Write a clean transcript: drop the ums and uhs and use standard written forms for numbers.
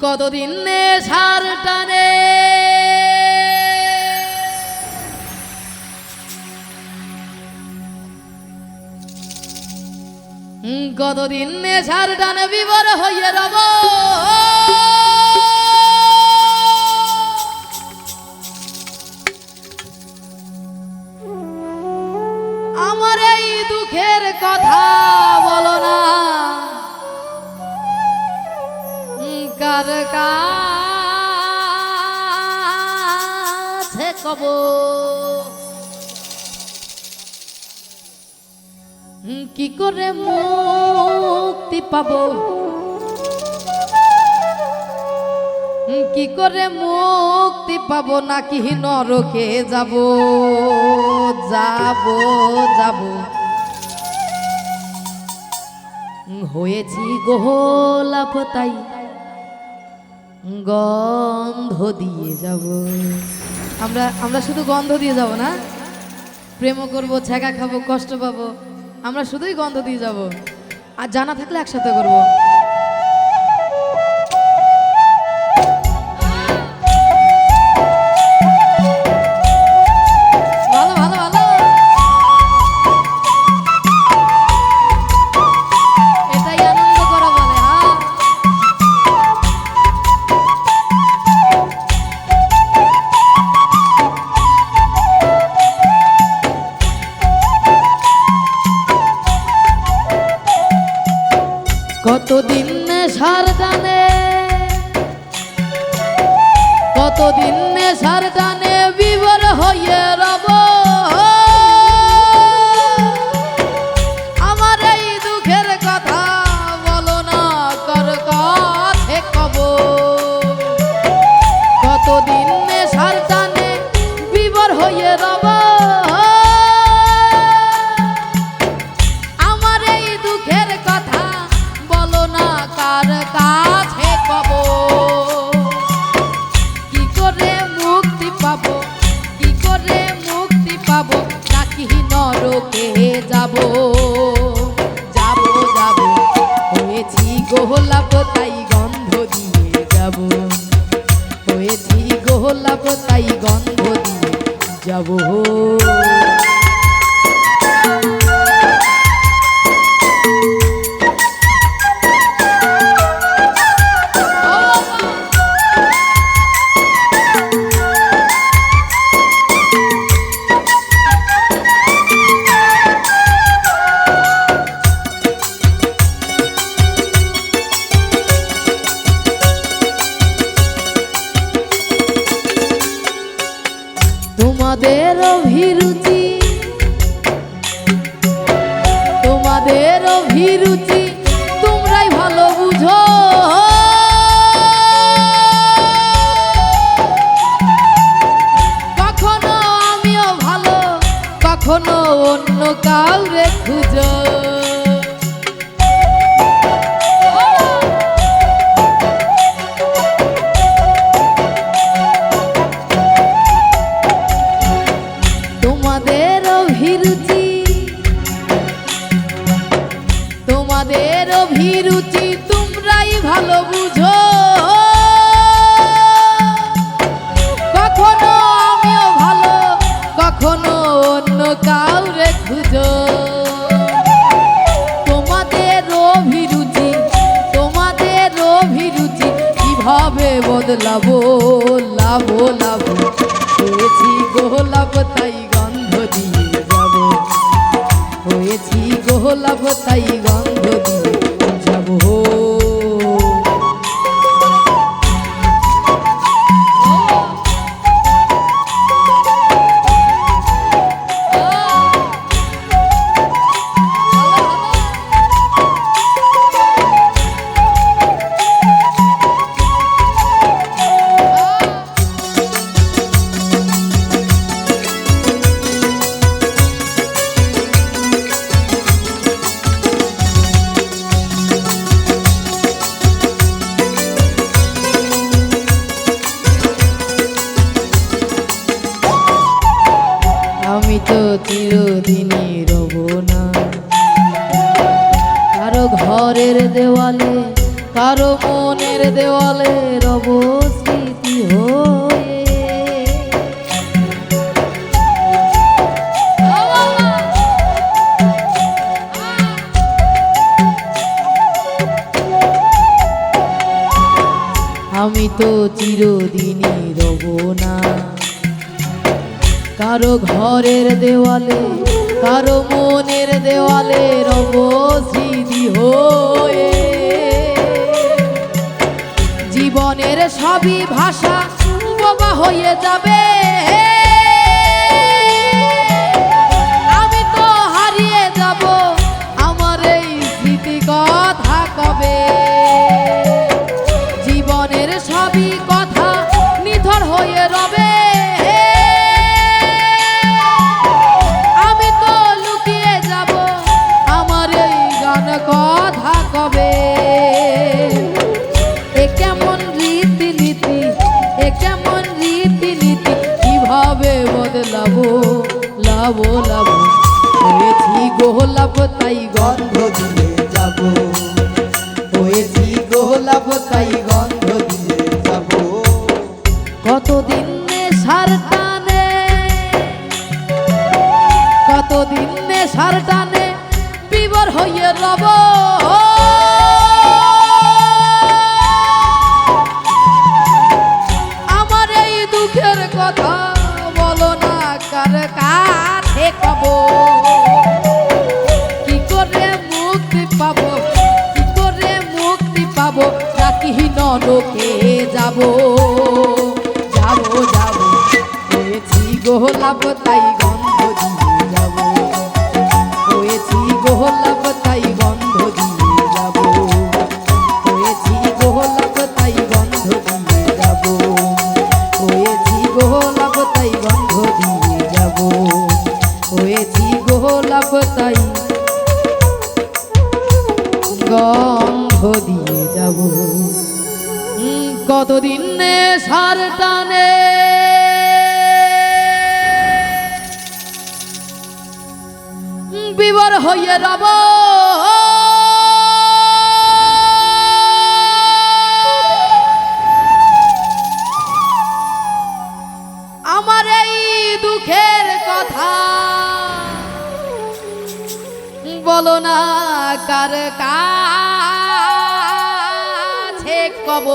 কতদিন নেশার টানে কতদিন নেশার টানে বিভোর হইয়া রব আমার এই দুঃখের কথা বলো না কার কাছে কব কি করে মুক্তি পাবো কি করে মুক্তি পাবো নাকি নরকে যাব যাব যাব হয়েছি গোলাপ তাই গন্ধ দিয়ে যাব আমরা শুধু গন্ধ দিয়ে যাব না প্রেমও করবো ছ্যাঁকা খাবো কষ্ট পাবো আমরা শুধুই গন্ধ দিয়ে যাব আর জানা থাকলে একসাথে করবো কতদিন নেশার টানে কতদিন নেশার টানে বিভোর হইয়ে রব আমার এই দুঃখের কথা বলো না কার কাছে কব কতদিন নেশার টানে বিভোর হইয়ে রব আমার এই দুঃখের কথা কার কাছে কব কি করে মুক্তি পাবো কি করে মুক্তি পাবো নাকি নরকে যাব যাব যাব হয়েছি গোলাপ তাই গন্ধ দিয়ে যাব হয়েছি গোলাপ তাই গন্ধ দিয়ে যাব তোমাদের অভিরুচি তোমাদের অভিরুচি তোমরাই ভালো বুঝো কখনো আমিও ভালো কখনো অন্য কাউরে খুঁজো তোমাদের অভিরুচি তোমরাই ভালো বুঝো কখনো আমিও ভালো কখনো অন্য কাউরে খুঁজো তোমাদের অভিরুচি কিভাবে বদলাবো লাভো লাভো হয়েছি গোলাপ তাই গন্ধ দিয়ে যাব হয়েছি গোলাপ তাই গন্ধ দিয়ে যাব আমি তো চিরদিনই রব না কারো ঘরের দেওয়ালে কারো মনে জীবনের দেওয়ালে রব স্মৃতি হয়ে। আমি তো চিরদিনই রব না কারো ঘরের দেওয়ালে, কারো মনের দেওয়ালে রব স্মৃতি হয়ে। জীবনের সবই ভাষা বোবা হয়ে যাবে, আমি তো হারিয়ে যাব, আমার এই স্মৃতি কথা কবে। জীবনের সবই কথা নিথর হয়ে রবে, আমি তো লুকিয়ে যাব, আমার এই গান কথা কবে। এ কেমন রীতিনীতি, এ কেমন রীতিনীতি, কিভাবে বদলাবো লাবো লাবো। হয়েছি গোলাপ তাই গন্ধ দিয়ে যাব, হয়েছি গোলাপ তাই গন্ধ দিয়ে যাব। কতদিন নেশার টানে, কতদিন নেশার টানে বিভোর হয়ে রব। আমার এই দুঃখের কথা বলো না কার কাছে কব। কি করে মুক্তি পাবো, কি করে মুক্তি পাবো, নাকি নরকে যাব যাব যাব। হয়েছি গোলাপ তাই গন্ধ দিয়ে যাব, হয়েছি গোলাপ তাই গন্ধ দিয়ে যাব, হয়েছি গোলাপ তাই গন্ধ দিয়ে যাব, হয়েছি গোলাপ তাই গন্ধ দিয়ে যাব, হয়েছি গোলাপ তাই গন্ধ দিয়ে যাব। কতদিন নেশার টানে বিভোর হয়ে রব। আমার এই দুঃখের কথা বলো না কার কাছে কব।